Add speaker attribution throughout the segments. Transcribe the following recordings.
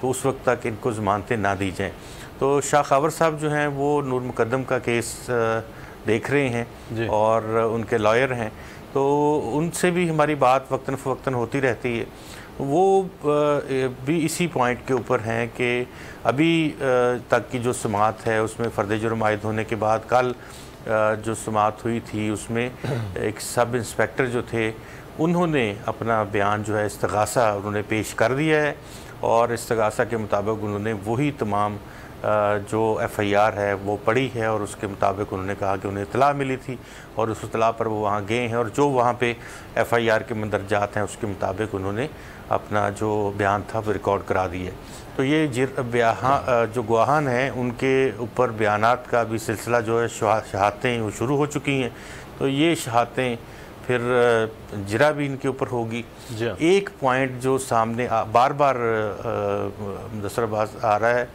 Speaker 1: تو اس وقت تک ان کو ضمانتیں نہ دی جائیں۔ تو شاہ خاور صاحب جو ہیں وہ نور مقدم کا کیس دیکھ رہے ہیں اور ان کے لائر ہیں، تو ان سے بھی ہماری بات وقتاً فوقتاً ہوتی رہتی ہے۔ وہ بھی اسی پوائنٹ کے اوپر ہیں کہ ابھی تک کی جو سماعت ہے اس میں فرد جرم عائد ہونے کے بعد کل جو سماعت ہوئی تھی اس میں ایک سب انسپیکٹر جو تھے انہوں نے اپنا بیان جو ہے استغاثہ انہوں نے پیش کر دیا ہے، اور استغاثہ کے مطابق انہوں نے وہی تمام جو ایف آئی آر ہے وہ پڑھی ہے، اور اس کے مطابق انہوں نے کہا کہ انہیں اطلاع ملی تھی اور اس اطلاع پر وہ وہاں گئے ہیں، اور جو وہاں پہ ایف آئی آر کے مندرجات ہیں اس کے مطابق انہوں نے اپنا جو بیان تھا وہ ریکارڈ کرا دیا۔ تو یہ جو گواہان ہیں ان کے اوپر بیانات کا بھی سلسلہ جو ہے شہادتیں وہ شروع ہو چکی ہیں، تو یہ شہادتیں پھر جرا بھی ان کے اوپر ہوگی۔ ایک پوائنٹ جو سامنے بار بار مدثر عباس آ رہا ہے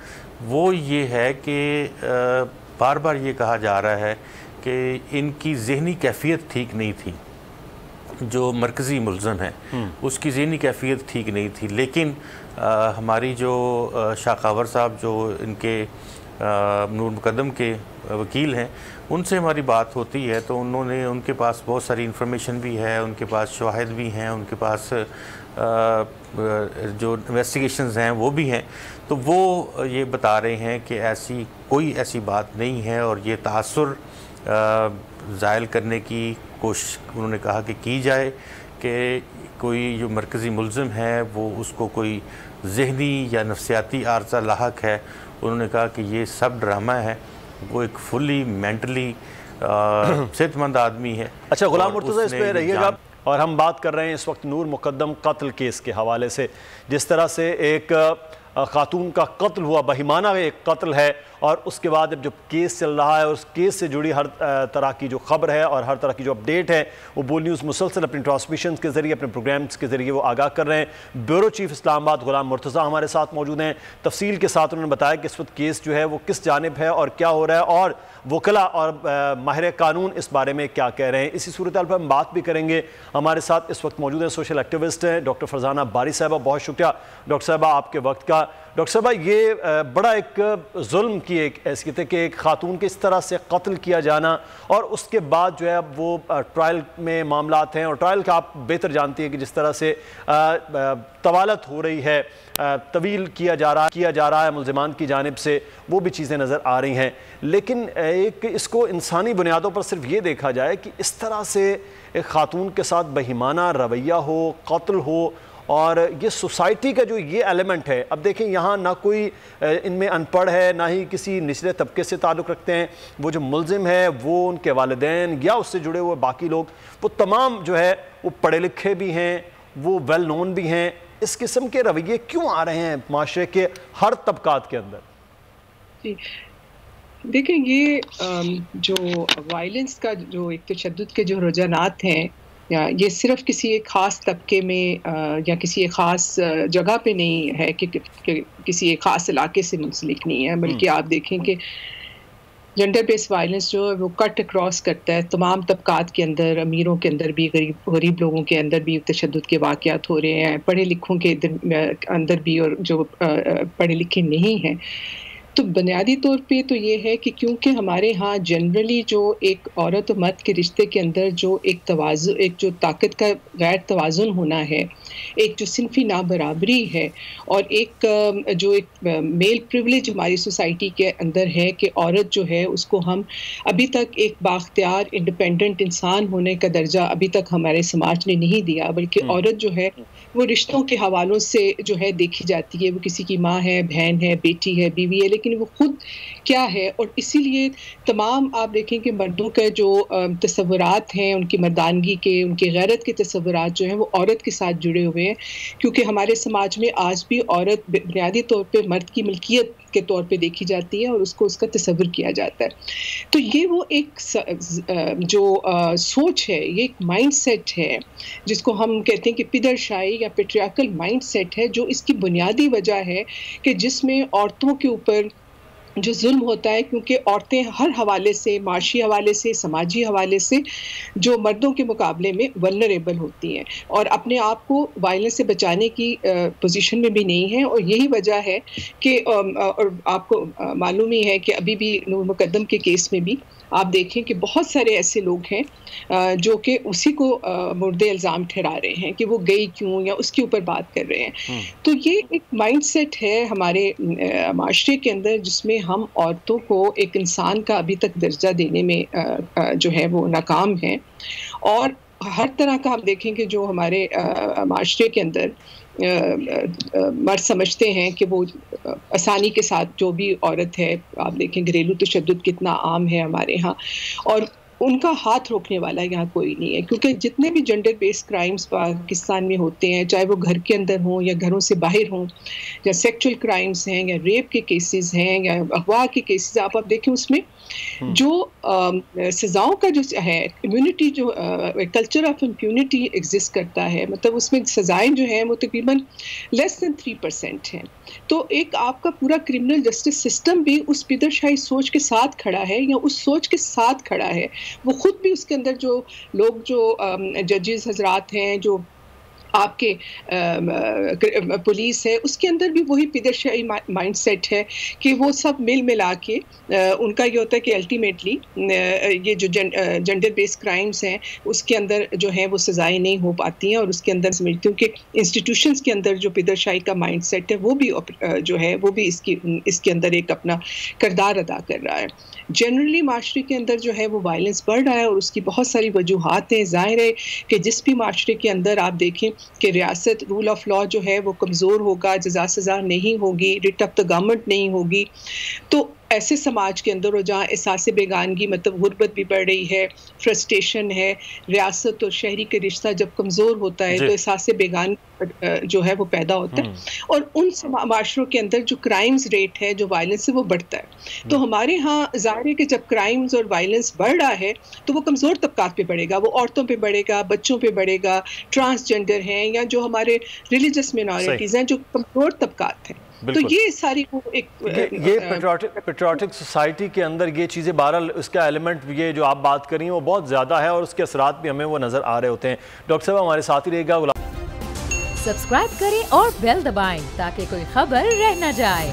Speaker 1: وہ یہ ہے کہ بار بار یہ کہا جا رہا ہے کہ ان کی ذہنی کیفیت ٹھیک نہیں تھی، جو مرکزی ملزم ہے اس کی ذہنی کیفیت ٹھیک نہیں تھی، لیکن ہماری جو شاہ خاور صاحب جو ان کے نور مقدم کے وکیل ہیں ان سے ہماری بات ہوتی ہے تو انہوں نے ان کے پاس بہت ساری انفارمیشن بھی ہے، ان کے پاس شواہد بھی ہیں، ان کے پاس جو انویسٹیگیشنز ہیں وہ بھی ہیں، تو وہ یہ بتا رہے ہیں کہ کوئی ایسی بات نہیں ہے، اور یہ تاثر زائل کرنے کی کوشش انہوں نے کہا کہ کی جائے کہ کوئی جو مرکزی ملزم ہے وہ اس کو کوئی ذہنی یا نفسیاتی عارضہ لاحق ہے۔ انہوں نے کہا کہ یہ سب ڈرامہ ہے، وہ ایک فلی مینٹلی صحت مند آدمی ہے۔
Speaker 2: اچھا غلام مرتضیٰ اس پہ رہیے گا، اور ہم بات کر رہے ہیں اس وقت نور مقدم قتل کیس کے حوالے سے، جس طرح سے ایک خاتون کا قتل ہوا، بہیمانہ ایک قتل ہے، اور اس کے بعد اب جو کیس چل رہا ہے اور اس کیس سے جڑی ہر طرح کی جو خبر ہے اور ہر طرح کی جو اپڈیٹ ہے وہ بول نیوز مسلسل اپنی ٹرانسمیشنز کے ذریعے اپنے پروگرامز کے ذریعے وہ آگاہ کر رہے ہیں۔ بیورو چیف اسلام آباد غلام مرتضیٰ ہمارے ساتھ موجود ہیں، تفصیل کے ساتھ انہوں نے بتایا کہ اس وقت کیس جو ہے وہ کس جانب ہے اور کیا ہو رہا ہے، اور وکلاء اور ماہر قانون اس بارے میں کیا کہہ رہے ہیں۔ اسی صورتحال پر ہم بات بھی کریں گے۔ ہمارے ساتھ اس وقت موجود ہیں سوشل ایکٹیوسٹ ہیں ڈاکٹر فرزانہ باری صاحبہ، بہت شکریہ ڈاکٹر صاحبہ آپ کے وقت کا۔ ڈاکٹر صاحبہ یہ بڑا ایک ظلم کی ایک حیثیت ہے کہ ایک خاتون کے اس طرح سے قتل کیا جانا، اور اس کے بعد جو ہے وہ ٹرائل میں معاملات ہیں، اور ٹرائل کا آپ بہتر جانتی ہیں کہ جس طرح سے طوالت ہو رہی ہے، طویل کیا جا رہا ہے ملزمان کی جانب سے، وہ بھی چیزیں نظر آ رہی ہیں، لیکن ایک اس کو انسانی بنیادوں پر صرف یہ دیکھا جائے کہ اس طرح سے ایک خاتون کے ساتھ بہیمانہ رویہ ہو، قتل ہو، اور یہ سوسائٹی کا جو یہ ایلیمنٹ ہے، اب دیکھیں یہاں نہ کوئی ان میں ان پڑھ ہے، نہ ہی کسی نچلے طبقے سے تعلق رکھتے ہیں، وہ جو ملزم ہے وہ ان کے والدین یا اس سے جڑے ہوئے باقی لوگ وہ تمام جو ہے وہ پڑھے لکھے بھی ہیں، وہ ویل نون بھی ہیں۔ اس قسم کے رویے کیوں آ رہے ہیں معاشرے کے ہر طبقات کے اندر؟
Speaker 3: جی دیکھیں، یہ جو وائلنس کا جو ایک تشدد کے جو رجحانات ہیں، یہ صرف کسی ایک خاص طبقے میں یا کسی ایک خاص جگہ پہ نہیں ہے کہ کسی ایک خاص علاقے سے منسلک نہیں ہے، بلکہ آپ دیکھیں کہ جنڈر بیس وائلنس جو ہے وہ کٹ اکراس کرتا ہے تمام طبقات کے اندر، امیروں کے اندر بھی، غریب لوگوں کے اندر بھی تشدد کے واقعات ہو رہے ہیں، پڑھے لکھوں کے اندر بھی، اور جو پڑھے لکھے نہیں ہیں۔ تو بنیادی طور پہ تو یہ ہے کہ کیونکہ ہمارے ہاں جنرلی جو ایک عورت و مرد کے رشتے کے اندر جو ایک توازن، ایک جو طاقت کا غیر توازن ہونا ہے، ایک جو صنفی نابرابری ہے، اور ایک جو ایک میل پریویلیج ہماری سوسائٹی کے اندر ہے کہ عورت جو ہے اس کو ہم ابھی تک ایک بااختیار انڈیپینڈنٹ انسان ہونے کا درجہ ابھی تک ہمارے سماج نے نہیں دیا، بلکہ عورت جو ہے وہ رشتوں کے حوالوں سے جو ہے دیکھی جاتی ہے، وہ کسی کی ماں ہے، بہن ہے، بیٹی ہے، بیوی ہے، لیکن وہ خود کیا ہے۔ اور اسی لیے تمام آپ دیکھیں کہ مردوں کے جو تصورات ہیں، ان کی مردانگی کے، ان کی غیرت کے تصورات جو ہیں وہ عورت کے ساتھ جڑے ہوئے ہیں، کیونکہ ہمارے سماج میں آج بھی عورت بنیادی طور پہ مرد کی ملکیت کے طور پہ دیکھی جاتی ہے، اور اس کو اس کا تصور کیا جاتا ہے۔ تو یہ وہ ایک جو سوچ ہے، یہ ایک مائنڈ سیٹ ہے جس کو ہم کہتے ہیں کہ پدر شاہی یا پیٹریارکل مائنڈ سیٹ ہے، جو اس کی بنیادی وجہ ہے کہ جس میں عورتوں کے اوپر جو ظلم ہوتا ہے، کیونکہ عورتیں ہر حوالے سے، معاشی حوالے سے، سماجی حوالے سے جو مردوں کے مقابلے میں ولنریبل ہوتی ہیں اور اپنے آپ کو وائلنس سے بچانے کی پوزیشن میں بھی نہیں ہیں. اور یہی وجہ ہے کہ اور آپ کو معلوم ہی ہے کہ ابھی بھی نور مقدم کے کیس میں بھی آپ دیکھیں کہ بہت سارے ایسے لوگ ہیں جو کہ اسی کو مورد الزام ٹھہرا رہے ہیں کہ وہ گئی کیوں یا اس کے اوپر بات کر رہے ہیں. تو یہ ایک مائنڈ سیٹ ہے ہمارے معاشرے کے اندر جس میں ہم عورتوں کو ایک انسان کا ابھی تک درجہ دینے میں جو ہے وہ ناکام ہیں. اور ہر طرح کا ہم دیکھیں کہ جو ہمارے معاشرے کے اندر مرد سمجھتے ہیں کہ وہ آسانی کے ساتھ جو بھی عورت ہے، آپ دیکھیں گھریلو تشدد کتنا عام ہے ہمارے ہاں، اور ان کا ہاتھ روکنے والا یہاں کوئی نہیں ہے. کیونکہ جتنے بھی جنڈر بیس کرائمز پاکستان میں ہوتے ہیں، چاہے وہ گھر کے اندر ہوں یا گھروں سے باہر ہوں، یا سیکچول کرائمز ہیں یا ریپ کے کیسز ہیں یا اغوا کے کیسز، آپ دیکھیں اس میں جو سزاؤں کا جو ہے امپیونٹی، جو کلچر آف امپیونٹی ایگزسٹ کرتا ہے، مطلب اس میں سزائیں جو ہیں وہ تقریباً لیس دین 3% ہیں. تو ایک آپ کا پورا کرمنل جسٹس سسٹم بھی اس پیدرشاہی سوچ کے ساتھ کھڑا ہے یا اس سوچ کے ساتھ کھڑا ہے. وہ خود بھی اس کے اندر جو لوگ، جو ججز حضرات ہیں، جو آپ کے پولیس ہے، اس کے اندر بھی وہی پیدرشاہی مائنڈ سیٹ ہے کہ وہ سب مل ملا کے ان کا یہ ہوتا ہے کہ الٹیمیٹلی یہ جو جنڈر بیس کرائمز ہیں اس کے اندر جو ہے وہ سزائیں نہیں ہو پاتی ہیں. اور اس کے اندر سمجھتی ہوں کہ انسٹیٹیوشنز کے اندر جو پیدرشاہی کا مائنڈ سیٹ ہے وہ بھی جو ہے وہ بھی اس کے اندر ایک اپنا کردار ادا کر رہا ہے. جنرلی معاشرے کے اندر جو ہے وہ وائلنس بڑھ رہا ہے اور اس کی بہت ساری وجوہات ہیں. ظاہر ہے کہ جس بھی معاشرے کے اندر آپ دیکھیں کہ ریاست، رول آف لا جو ہے وہ کمزور ہوگا، جزا سزا نہیں ہوگی، ریٹ آف دا گورنمنٹ نہیں ہوگی، تو ایسے سماج کے اندر، اور جہاں احساس بیگانگی، مطلب غربت بھی بڑھ رہی ہے، فرسٹریشن ہے، ریاست اور شہری کے رشتہ جب کمزور ہوتا ہے تو احساس بیگانگی جو ہے وہ پیدا ہوتا ہے. اور ان معاشروں کے اندر جو کرائمز ریٹ ہے، جو وائلنس ہے، وہ بڑھتا ہے. تو ہمارے ہاں ظاہر ہے کہ جب کرائمز اور وائلنس بڑھ رہا ہے تو وہ کمزور طبقات پہ بڑھے گا، وہ عورتوں پہ بڑھے گا، بچوں پہ بڑھے گا، ٹرانسجینڈر ہیں یا جو ہمارے ریلیجس مینورٹیز ہیں، جو کمزور طبقات ہیں. تو یہ ساری
Speaker 2: یہ پیٹریوٹک سوسائٹی کے اندر یہ چیزیں بہرحال اس کا ایلیمنٹ، یہ جو آپ بات کر رہی ہیں وہ بہت زیادہ ہے اور اس کے اثرات بھی ہمیں وہ نظر آ رہے ہوتے ہیں. ڈاکٹر صاحب ہمارے ساتھ ہی رہے گا.
Speaker 4: سبسکرائب کریں اور بیل دبائیں تاکہ کوئی خبر رہ نہ جائے.